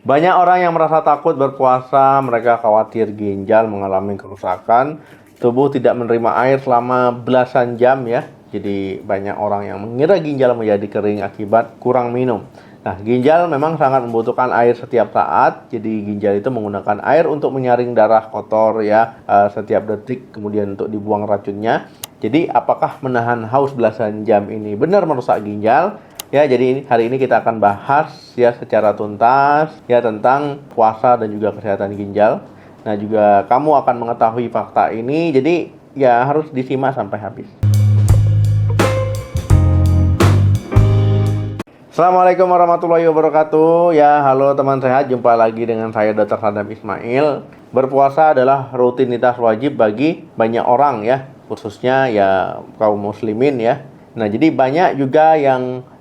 Banyak orang yang merasa takut berpuasa, mereka khawatir ginjal mengalami kerusakan, tubuh tidak menerima air selama belasan jam ya. Jadi banyak orang yang mengira ginjal menjadi kering akibat kurang minum. Nah, ginjal memang sangat membutuhkan air setiap saat. Jadi ginjal itu menggunakan air untuk menyaring darah kotor ya setiap detik, kemudian untuk dibuang racunnya. Jadi apakah menahan haus belasan jam ini benar merusak ginjal? Ya, jadi hari ini kita akan bahas ya secara tuntas ya tentang puasa dan juga kesehatan ginjal. Nah, juga kamu akan mengetahui fakta ini. Jadi ya harus disimak sampai habis. Assalamualaikum warahmatullahi wabarakatuh. Ya, halo teman sehat, jumpa lagi dengan saya Dr. Sadam Ismail. Berpuasa adalah rutinitas wajib bagi banyak orang ya, khususnya ya kaum muslimin ya. Nah, jadi banyak juga yang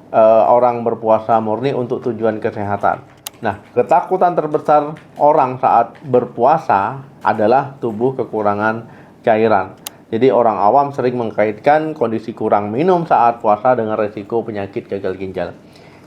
orang berpuasa murni untuk tujuan kesehatan. Nah, ketakutan terbesar orang saat berpuasa adalah tubuh kekurangan cairan. Jadi orang awam sering mengkaitkan kondisi kurang minum saat puasa dengan resiko penyakit gagal ginjal.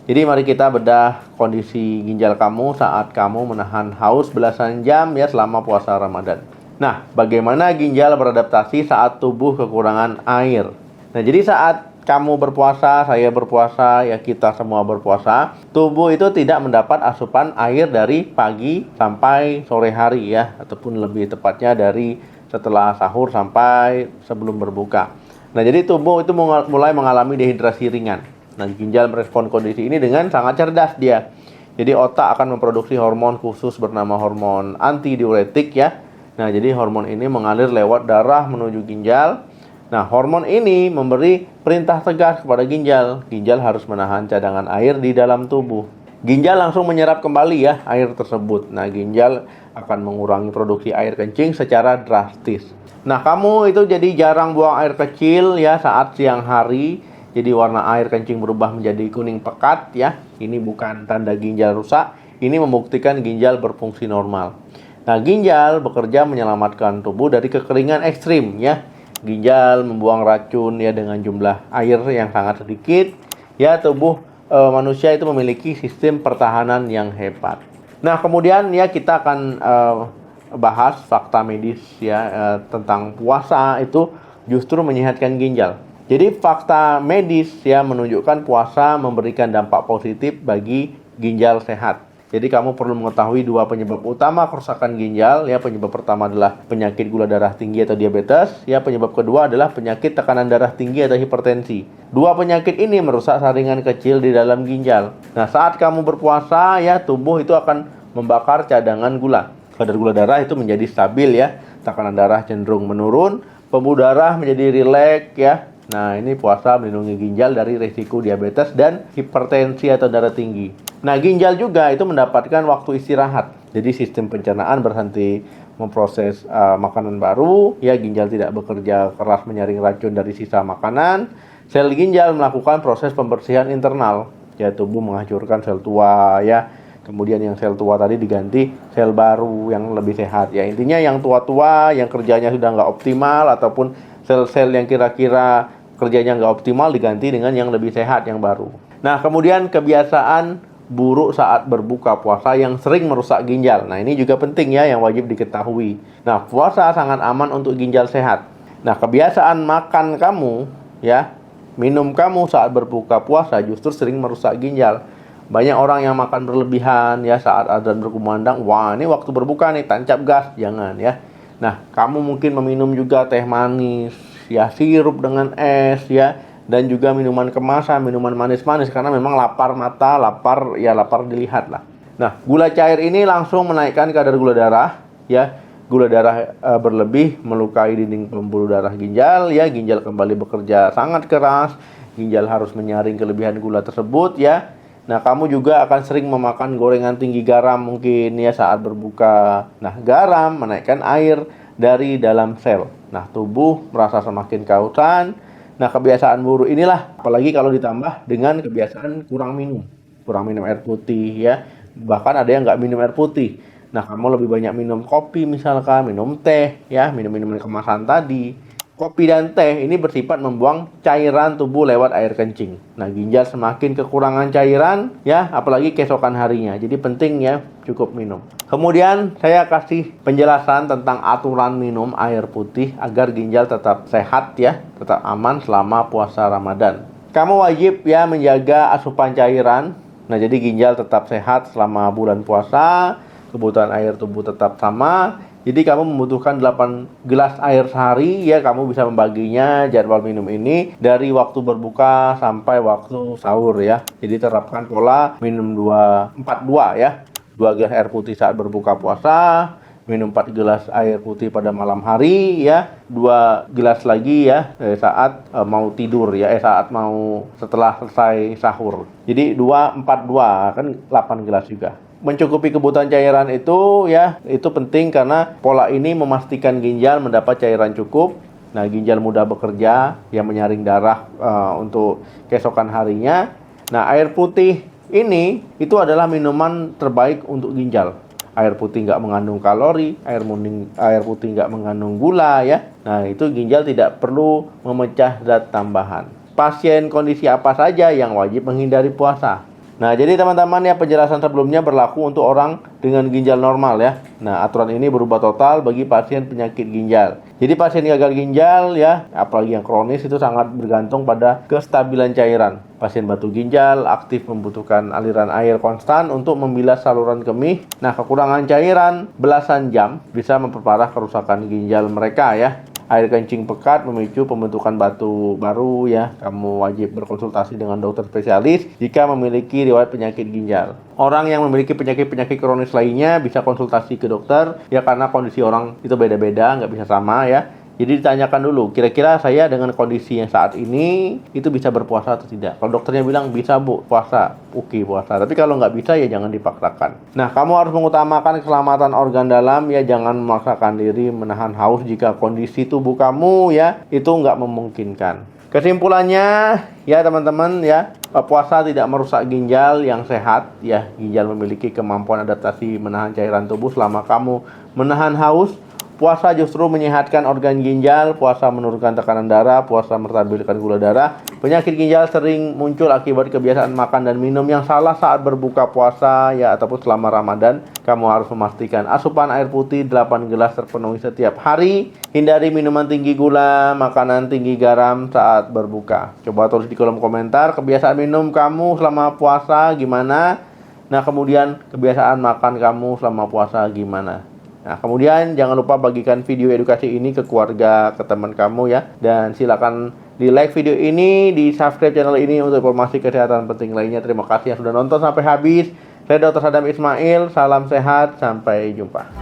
Jadi mari kita bedah kondisi ginjal kamu saat kamu menahan haus belasan jam ya selama puasa Ramadan. Nah, bagaimana ginjal beradaptasi saat tubuh kekurangan air? Nah, jadi saat kamu berpuasa, saya berpuasa, ya kita semua berpuasa, tubuh itu tidak mendapat asupan air dari pagi sampai sore hari ya, ataupun lebih tepatnya dari setelah sahur sampai sebelum berbuka. Nah, jadi tubuh itu mulai mengalami dehidrasi ringan. Nah, ginjal merespon kondisi ini dengan sangat cerdas dia. Jadi otak akan memproduksi hormon khusus bernama hormon antidiuretik ya. Nah, jadi hormon ini mengalir lewat darah menuju ginjal. Nah, hormon ini memberi perintah tegas kepada ginjal. Ginjal harus menahan cadangan air di dalam tubuh. Ginjal langsung menyerap kembali ya air tersebut. Nah, ginjal akan mengurangi produksi air kencing secara drastis. Nah, kamu itu jadi jarang buang air kecil ya saat siang hari. Jadi warna air kencing berubah menjadi kuning pekat ya. Ini bukan tanda ginjal rusak. Ini membuktikan ginjal berfungsi normal. Nah, ginjal bekerja menyelamatkan tubuh dari kekeringan ekstrim ya. Ginjal membuang racun ya dengan jumlah air yang sangat sedikit. Ya, tubuh manusia itu memiliki sistem pertahanan yang hebat. Nah, kemudian ya kita akan bahas fakta medis ya tentang puasa itu justru menyehatkan ginjal. Jadi fakta medis ya menunjukkan puasa memberikan dampak positif bagi ginjal sehat. Jadi kamu perlu mengetahui dua penyebab utama kerusakan ginjal ya. Penyebab pertama adalah penyakit gula darah tinggi atau diabetes ya. Penyebab kedua adalah penyakit tekanan darah tinggi atau hipertensi. Dua penyakit ini merusak saringan kecil di dalam ginjal. Nah, saat kamu berpuasa ya, tubuh itu akan membakar cadangan gula. Kadar gula darah itu menjadi stabil ya. Tekanan darah cenderung menurun, pembuluh darah menjadi rileks ya. Nah, ini puasa melindungi ginjal dari risiko diabetes dan hipertensi atau darah tinggi. Nah, ginjal juga itu mendapatkan waktu istirahat. Jadi sistem pencernaan berhenti memproses makanan baru. Ya, ginjal tidak bekerja keras menyaring racun dari sisa makanan. Sel ginjal melakukan proses pembersihan internal. Ya, tubuh menghancurkan sel tua ya. Kemudian yang sel tua tadi diganti sel baru yang lebih sehat. Ya, intinya yang tua-tua, yang kerjanya sudah nggak optimal, ataupun sel-sel yang kira-kira kerjanya nggak optimal diganti dengan yang lebih sehat, yang baru. Nah, kemudian kebiasaan buruk saat berbuka puasa yang sering merusak ginjal. Nah, ini juga penting ya, yang wajib diketahui. Nah, puasa sangat aman untuk ginjal sehat. Nah, kebiasaan makan kamu ya, minum kamu saat berbuka puasa justru sering merusak ginjal. Banyak orang yang makan berlebihan ya saat adzan berkumandang. Wah, ini waktu berbuka nih, tancap gas. Jangan ya. Nah, kamu mungkin meminum juga teh manis ya, sirup dengan es ya, dan juga minuman kemasan, minuman manis-manis, karena memang lapar mata, lapar dilihat lah. Nah, gula cair ini langsung menaikkan kadar gula darah ya. Gula darah berlebih melukai dinding pembuluh darah ginjal ya. Ginjal kembali bekerja sangat keras. Ginjal harus menyaring kelebihan gula tersebut ya. Nah, kamu juga akan sering memakan gorengan tinggi garam mungkin ya saat berbuka. Nah, garam menaikkan air dari dalam sel. Nah, tubuh merasa semakin kehausan. Nah, kebiasaan buruk inilah, apalagi kalau ditambah dengan kebiasaan kurang minum air putih ya. Bahkan ada yang nggak minum air putih. Nah, kamu lebih banyak minum kopi misalkan, minum teh ya, minum minuman kemasan tadi. Kopi dan teh ini bersifat membuang cairan tubuh lewat air kencing. Nah, ginjal semakin kekurangan cairan ya, apalagi keesokan harinya. Jadi penting ya cukup minum. Kemudian saya kasih penjelasan tentang aturan minum air putih agar ginjal tetap sehat ya, tetap aman selama puasa Ramadan. Kamu wajib ya menjaga asupan cairan. Nah, jadi ginjal tetap sehat selama bulan puasa, kebutuhan air tubuh tetap sama. Jadi kamu membutuhkan 8 gelas air sehari ya, kamu bisa membaginya jadwal minum ini dari waktu berbuka sampai waktu sahur ya. Jadi terapkan pola minum 2-4-2 ya. 2 gelas air putih saat berbuka puasa, minum 4 gelas air putih pada malam hari ya, 2 gelas lagi ya saat mau tidur ya, saat mau setelah selesai sahur. Jadi 2-4-2 kan 8 gelas juga. Mencukupi kebutuhan cairan itu ya, itu penting karena pola ini memastikan ginjal mendapat cairan cukup. Nah, ginjal mudah bekerja, yang menyaring darah untuk keesokan harinya. Nah, air putih ini itu adalah minuman terbaik untuk ginjal. Air putih nggak mengandung kalori, air putih nggak mengandung gula ya. Nah, itu ginjal tidak perlu memecah zat tambahan. Pasien kondisi apa saja yang wajib menghindari puasa? Nah, jadi teman-teman ya, penjelasan sebelumnya berlaku untuk orang dengan ginjal normal ya. Nah, aturan ini berubah total bagi pasien penyakit ginjal. Jadi pasien gagal ginjal ya, apalagi yang kronis, itu sangat bergantung pada kestabilan cairan. Pasien batu ginjal aktif membutuhkan aliran air konstan untuk membilas saluran kemih. Nah, kekurangan cairan belasan jam bisa memperparah kerusakan ginjal mereka ya. Air kencing pekat memicu pembentukan batu baru ya. Kamu wajib berkonsultasi dengan dokter spesialis jika memiliki riwayat penyakit ginjal. Orang yang memiliki penyakit-penyakit kronis lainnya bisa konsultasi ke dokter ya, karena kondisi orang itu beda-beda, nggak bisa sama ya. Jadi ditanyakan dulu, kira-kira saya dengan kondisi yang saat ini itu bisa berpuasa atau tidak. Kalau dokternya bilang bisa bu, puasa, oke puasa. Tapi kalau nggak bisa ya jangan dipaksakan. Nah, kamu harus mengutamakan keselamatan organ dalam ya, jangan memaksakan diri menahan haus jika kondisi tubuh kamu ya itu nggak memungkinkan. Kesimpulannya ya teman-teman ya, puasa tidak merusak ginjal yang sehat ya. Ginjal memiliki kemampuan adaptasi menahan cairan tubuh selama kamu menahan haus. Puasa justru menyehatkan organ ginjal, puasa menurunkan tekanan darah, puasa menstabilkan gula darah. Penyakit ginjal sering muncul akibat kebiasaan makan dan minum yang salah saat berbuka puasa ya, ataupun selama Ramadan. Kamu harus memastikan asupan air putih 8 gelas terpenuhi setiap hari. Hindari minuman tinggi gula, makanan tinggi garam saat berbuka. Coba tulis di kolom komentar kebiasaan minum kamu selama puasa gimana. Nah, kemudian kebiasaan makan kamu selama puasa gimana. Nah, kemudian jangan lupa bagikan video edukasi ini ke keluarga, ke teman kamu ya. Dan silakan di like video ini, di subscribe channel ini untuk informasi kesehatan penting lainnya. Terima kasih yang sudah nonton sampai habis. Saya Dr. Sadam Ismail, salam sehat, sampai jumpa.